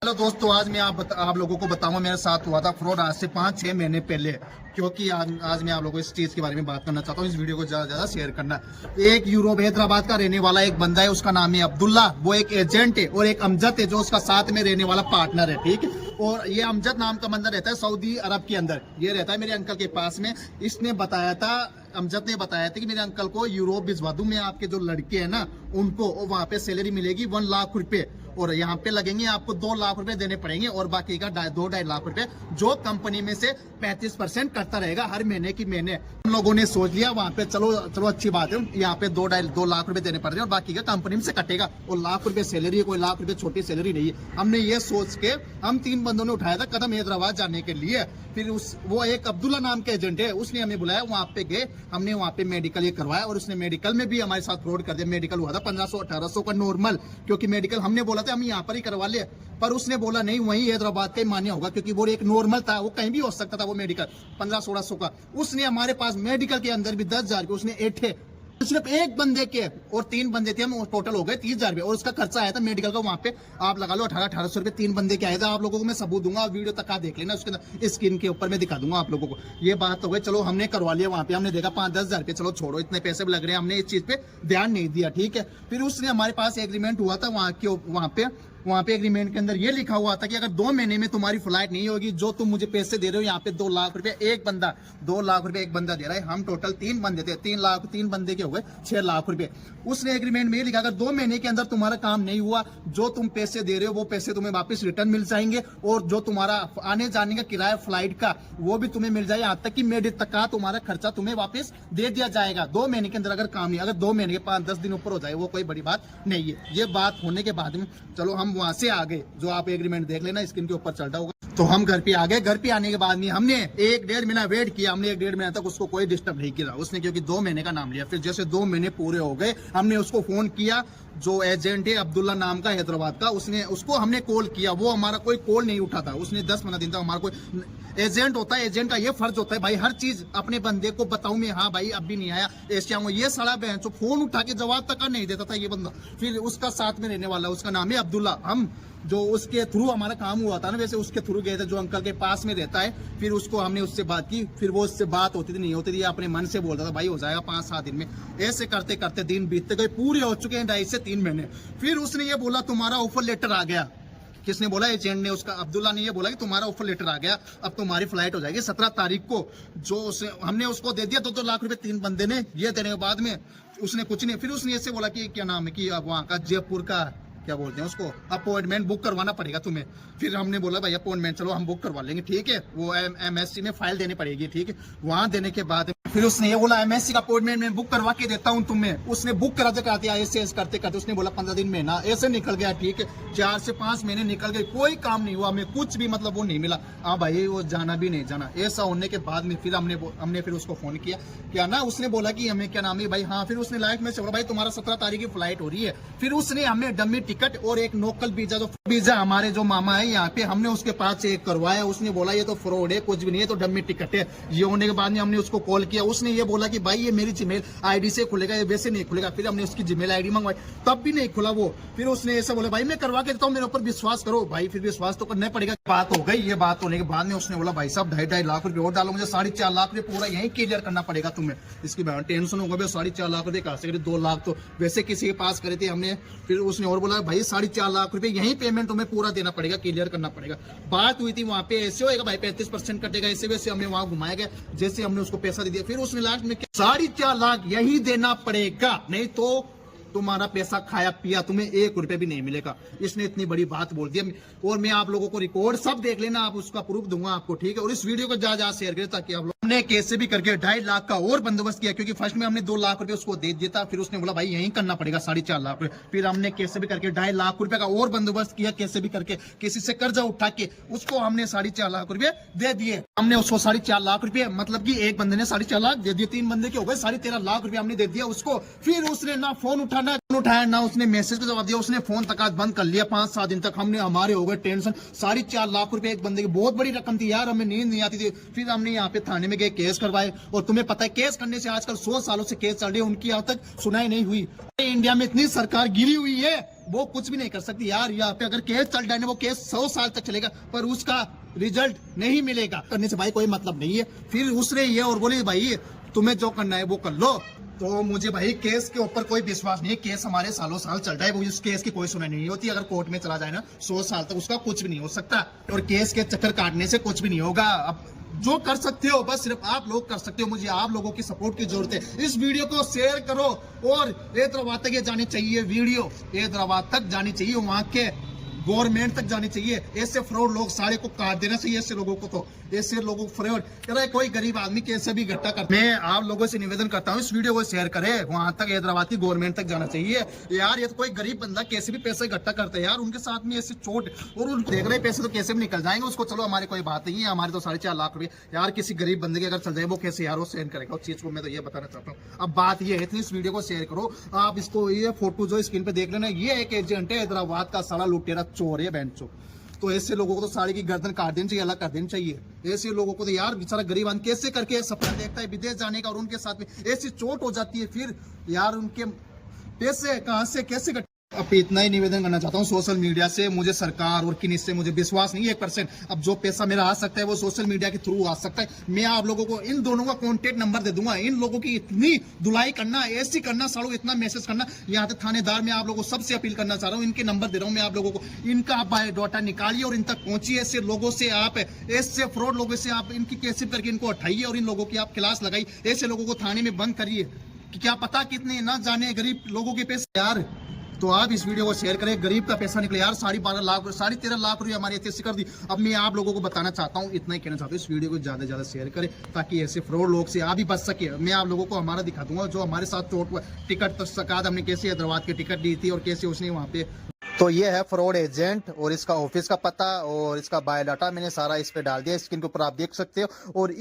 Hello दोस्तों, आज मैं आप लोगों को बताऊंगा मेरे साथ हुआ था फ्रॉड आज से 5-6 महीने पहले। क्योंकि आज मैं आप लोगों को इस चीज के बारे में बात करना चाहता हूँ। इस वीडियो को ज्यादा ज्यादा शेयर करना। एक यूरोप हैदराबाद का रहने वाला एक बंदा है, उसका नाम है अब्दुल्ला। वो एक एजेंट है और एक अमजद है जो उसका साथ में रहने वाला पार्टनर है, ठीक है। और ये अमजद नाम का बंदा रहता है सऊदी अरब के अंदर। ये रहता है मेरे अंकल के पास में। इसने बताया था, अमजद ने बताया था कि मेरे अंकल को यूरोप भिजवा दूं मैं, आपके जो लड़के हैं ना उनको, और वहां पे सैलरी मिलेगी 1 लाख रुपए और यहाँ पे लगेंगे आपको 2 लाख रुपए देने पड़ेंगे और बाकी का 2-2.5 लाख रुपए जो कंपनी में से 35% करता रहेगा हर महीने की महीने। हम लोगों ने सोच लिया वहां पे चलो अच्छी बात है, यहाँ पे 2 लाख रुपए देने पड़ रहे हैं और बाकी का कंपनी में से कटेगा। और लाख रुपए सैलरी है, कोई लाख रुपए छोटी सैलरी नहीं है। हमने ये सोच के हम 3 बंदों ने उठाया था कदम हैदराबाद जाने के लिए। फिर वो एक अब्दुल्ला नाम के एजेंट है, उसने हमें बुलाया, वहां पे गए, हमने वहां पे मेडिकल ये करवाया और उसने मेडिकल में भी हमारे साथ फ्रॉड कर दिया। मेडिकल हुआ था 1500-1800 का नॉर्मल, क्योंकि मेडिकल हमने बोला था हम यहाँ पर ही करवा ले, पर उसने बोला नहीं वहीं हैदराबाद का ही मान्य होगा, क्योंकि वो एक नॉर्मल था, वो कहीं भी हो सकता था वो मेडिकल 1500-1600 का। उसने हमारे पास मेडिकल के अंदर भी 10,000 के उसने एठे, सिर्फ एक बंदे के, और 3 बंदे थे हम, टोटल हो गए 30,000 रुपए। और उसका खर्चा आया था मेडिकल का वहां पे आप लगा लो 1800 रुपए 3 बंदे के आए थे। आप लोगों को मैं सबूत दूंगा, वीडियो तक आ देख लेना, उसके अंदर स्क्रीन के ऊपर मैं दिखा दूंगा आप लोगों को। ये बात हो गई, चलो हमने करवा लिया वहां पे। हमने देखा 5-10,000 रुपए, चलो छोड़ो इतने पैसे भी लग रहे हैं, हमने इस चीज पे ध्यान नहीं दिया, ठीक है। फिर उसने हमारे पास एग्रीमेंट हुआ था वहां पे एग्रीमेंट के अंदर ये लिखा हुआ था कि अगर 2 महीने में तुम्हारी फ्लाइट नहीं होगी, जो तुम मुझे पैसे दे रहे हो यहाँ पे 2 लाख रुपए एक बंदा, 2 लाख रुपए एक बंदा दे रहा है। हम टोटल 3 बंदे थे, 3 बंदे के हो गए 6 लाख रुपए। उसने एग्रीमेंट में ये लिखा अगर 2 महीने के अंदर तुम्हारा काम नहीं हुआ, जो तुम पैसे दे रहे हो वो पैसे तुम्हें वापस रिटर्न मिल जाएंगे और जो तुम्हारा आने जाने का किराया फ्लाइट का वो भी तुम्हें मिल जाएगा, यहाँ तक कि मेडिकल तक का तुम्हारा खर्चा तुम्हें वापस दे दिया जाएगा 2 महीने के अंदर अगर काम नहीं। अगर 2 महीने के 5-10 दिन ऊपर हो जाए वो कोई बड़ी बात नहीं है। ये बात होने के बाद में चलो हम वहां से आ गए, जो आप एग्रीमेंट देख लेना स्क्रीन के ऊपर चल रहा होगा। तो हम घर पे आ गए। घर पे आने के बाद में हमने 1-1.5 महीना वेट किया। हमने 1-1.5 महीना तक उसको कोई डिस्टर्ब नहीं किया उसने, क्योंकि 2 महीने का नाम लिया। फिर जैसे 2 महीने पूरे हो गए, हमने उसको फोन किया, जो एजेंट है अब्दुल्ला नाम का हैदराबाद का, उसको हमने कॉल किया, वो हमारा कोई कॉल नहीं उठा था। उसने 10-15 दिन तक हमारा कोई एजेंट होता है, एजेंट का ये फर्ज होता है भाई हर चीज अपने बंदे को बताऊं मैं, हाँ भाई अब भी नहीं आया ऐसे आऊंगा। ये साला बहन जो फोन उठा के जवाब तक नहीं देता था ये बंदा। फिर उसका साथ में रहने वाला, उसका नाम है अब्दुल्ला। हम जो उसके थ्रू हमारा काम हुआ था ना, वैसे उसके थ्रू गए थे, जो अंकल के पास में रहता है। फिर उसको हमने उससे बात की, फिर वो उससे बात होती थी नहीं होती थी, अपने मन से बोलता था भाई हो जाएगा 5-7 दिन में। ऐसे करते करते दिन बीतते गए, पूरे हो चुके हैं 2.5 से 3 महीने। फिर उसने ये बोला तुम्हारा ऑफर लेटर आ गया। किसने बोला? एजेंट ने, उसका अब्दुल्ला ने ये बोला कि तुम्हारा ऑफर लेटर आ गया, अब तुम्हारी फ्लाइट हो जाएगी 17 तारीख को। जो हमने उसको दे दिया 2-2 लाख रुपए 3 बंदे ने। ये देने के बाद में उसने कुछ नहीं, फिर उसने ऐसे बोला कि क्या नाम है कि अब वहाँ का जयपुर का क्या बोलते हैं उसको, अपॉइंटमेंट बुक करवाना पड़ेगा तुम्हें। फिर हमने बोला भाई अपॉइंटमेंट चलो हम बुक करवा लेंगे, ठीक है। वो MSC में फाइल देनी पड़ेगी, ठीक है। वहां देने के बाद फिर उसने ये बोला MSC का अपॉइंटमेंट मैं बुक करवा के देता हूं तुम्हें। उसने बुक कराते कराते ऐसे करते करते उसने बोला 15 दिन महीना ऐसे निकल गया, ठीक है। 4 से 5 महीने निकल गए, कोई काम नहीं हुआ, हमें कुछ भी मतलब वो नहीं मिला। हाँ भाई वो जाना भी नहीं जाना। ऐसा होने के बाद में फिर हमने फिर उसको फोन किया, क्या ना उसने बोला कि हमें क्या नाम है भाई, हाँ। फिर उसने लाइफ में से बोला भाई तुम्हारा 17 तारीख की फ्लाइट हो रही है। फिर उसने हमें डमी टिकट और एक लोकल वीजा, जो वीजा हमारे जो मामा है यहाँ पे, हमने उसके पास चेक करवाया। उसने बोला ये तो फ्रॉड है, कुछ भी नहीं है, तो डमी टिकट है। ये होने के बाद में हमने उसको कॉल किया, उसने ये बोला कि भाई ये मेरी जीमेल आईडी से खुलेगा, ये वैसे नहीं खुलेगा। फिर हमने उसकी जीमेल आईडी मंगवाई, तब भी नहीं खुला वो। फिर उसने ऐसा बोला भाई मैं करवा के देता हूँ, मेरे ऊपर विश्वास करो। भाई फिर विश्वास तो करना पड़ेगा। बात हो गई। ये बात होने के बाद में उसने बोला भाई साहब 2.5 लाख रुपए और डालो, मुझे 4.5 लाख रुपए पूरा यही क्लियर करना पड़ेगा तुम्हें। इसकी टेंशन होगा भाई 4.5 लाख रुपए कहा से 2 लाख तो वैसे किसी के पास करे थे हमने। फिर उसने और बोला भाई 4.5 लाख रुपए यही पेमेंट तुम्हें पूरा देना पड़ेगा, क्लियर करना पड़ेगा। बात हुई थी वहां पे, ऐसे होगा भाई 35% कटेगा, ऐसे वैसे हमने वहां घुमाया गया, जैसे हमने उसको पैसा दे दिया। फिर उसने लास्ट में 4.5 लाख यही देना पड़ेगा, नहीं तो तुम्हारा पैसा खाया पिया, तुम्हें 1 रुपए भी नहीं मिलेगा। इसने इतनी बड़ी बात बोल दी। और मैं आप लोगों को रिकॉर्ड सब देख लेना, आप उसका प्रूफ दूंगा आपको, ठीक है। और इस वीडियो को ज्यादा शेयर करें ताकि आप लोग। हमने कैसे भी करके 2.5 लाख का और बंदोबस्त किया, क्योंकि फर्स्ट में हमने 2 लाख रुपए उसको दे दिया था। फिर उसने बोला भाई यही करना पड़ेगा 4.5 लाख रुपए। फिर हमने कैसे भी करके 2.5 लाख रुपए का और बंदोबस्त किया, कैसे भी करके किसी से कर्जा उठा के उसको हमने 4.5 लाख रुपए दे दिए। हमने उसको 4.5 लाख रुपए, मतलब कि एक बंदे ने 4.5 लाख दे दिए, 3 बंदे के हो गए 13.5 लाख रुपए हमने दे दिया उसको। फिर उसने ना फोन उठाया ना उसने मैसेज का जवाब दिया, उसने फोन तक बंद कर लिया 5-7 दिन तक। हमने हमारे हो गए टेंशन। 4.5 लाख रुपए एक बंदे की बहुत बड़ी रकम थी यार, हमें नींद नहीं आती थी। फिर हमने यहाँ पे थाने में गए, केस करवाए। और तुम्हें पता है केस करने से आजकल 100 सालों से केस चल रही है, उनकी आज तक सुनाई नहीं हुई। इंडिया में इतनी सरकार गिरी हुई है वो कुछ भी नहीं कर सकती यार। यहाँ पे अगर केस चल जाए ना, वो केस 100 साल तक चलेगा पर उसका रिजल्ट नहीं मिलेगा। करने से भाई कोई मतलब नहीं है। फिर उसने ये और बोले भाई तुम्हें जो करना है वो कर लो। तो मुझे भाई केस के ऊपर कोई विश्वास नहीं है। केस हमारे सालों साल चल रहा है, वो उस केस की कोई सुनवाई नहीं होती। अगर कोर्ट में चला जाए ना 100 साल तक, उसका कुछ भी नहीं हो सकता। और केस के चक्कर काटने से कुछ भी नहीं होगा। अब जो कर सकते हो बस सिर्फ आप लोग कर सकते हो। मुझे आप लोगों की सपोर्ट की जरूरत है। इस वीडियो को शेयर करो और हैदराबाद तक ये जानी चाहिए वीडियो, हैदराबाद तक जानी चाहिए, वहां के गवर्नमेंट तक जानी चाहिए। ऐसे फ्रॉड लोग सारे को काट देना चाहिए। ऐसे लोगों को तो ऐसे लोगों को फ्रॉड कर रहा है। कोई गरीब आदमी कैसे भी इकट्ठा करता है। मैं आप लोगों से निवेदन करता हूँ इस वीडियो को शेयर करें, वहां तक हैदराबाद की गवर्नमेंट तक जाना चाहिए। यार ये तो कोई गरीब बंदा कैसे भी पैसे इकट्ठा करता है यार, उनके साथ में ऐसे चोट और उन देख रहे पैसे तो कैसे भी निकल जाएंगे उसको। चलो हमारी कोई बात नहीं है, हमारे तो 4.5 लाख रुपए यार किसी गरीब बंदे के अगर चल जाए वो कैसे यार वो सेंड करेगा उस चीज को। मैं तो ये बताना चाहता हूँ। अब बात ये है, इस वीडियो को शेयर करो आप। इसको ये फोटो जो स्क्रीन पे देख लेना, ये एक एजेंट है हैदराबाद का, साला लुटेरा चोर है बैंक चोर। तो ऐसे लोगों को तो साड़ी की गर्दन काट देनी चाहिए, अलग कर देनी चाहिए। ऐसे लोगों को तो यार बेचारा गरीब आदमी कैसे करके सपना देखता है विदेश जाने का और उनके साथ में ऐसी चोट हो जाती है, फिर यार उनके पैसे कहां से कैसे अब इतना ही निवेदन करना चाहता हूँ सोशल मीडिया से। मुझे सरकार और किन्हीं से मुझे विश्वास नहीं है 1%। अब जो पैसा मेरा आ सकता है वो सोशल मीडिया के थ्रू आ सकता है। मैं आप लोगों को इन दोनों का कॉन्टेक्ट नंबर दे दूंगा। इन लोगों की इतनी धुलाई करना, ऐसी करना, सालों इतना मैसेज करना। यहाँ तक थानेदार में आप लोगों को सबसे अपील करना चाह रहा हूँ, इनके नंबर दे रहा हूँ मैं आप लोगों को। इनका आप बायोडाटा निकालिए और इन तक पहुंचिए। ऐसे लोगों से आप, ऐसे फ्रॉड लोगों से आप इनकी कैसे करके इनको हटाइए और इन लोगों की आप क्लास लगाइए। ऐसे लोगों को थाने में बंद करिए कि क्या पता कितने ना जाने गरीब लोगों के पैसे यार। तो आप इस वीडियो को शेयर करें, गरीब का पैसा निकले यार। 12.5 लाख 13.5 लाख रुपए हमारी ऐसी कर दी। अब मैं आप लोगों को बताना चाहता हूँ, इतना ही कहना चाहता हूँ, इस वीडियो को ज्यादा से ज्यादा शेयर करें ताकि ऐसे फ्रॉड लोग से आप भी बच सके। मैं आप लोगों को हमारा दिखा दूंगा जो हमारे साथ चोट हुआ। टिकट तक हमने कैसे हैदराबाद की टिकट ली थी और कैसे उसने वहाँ पे। तो ये है फ्रॉड एजेंट और इसका ऑफिस का पता और इसका बायोडाटा मैंने सारा इस पे डाल दिया। स्क्रीन के ऊपर आप देख सकते हो। और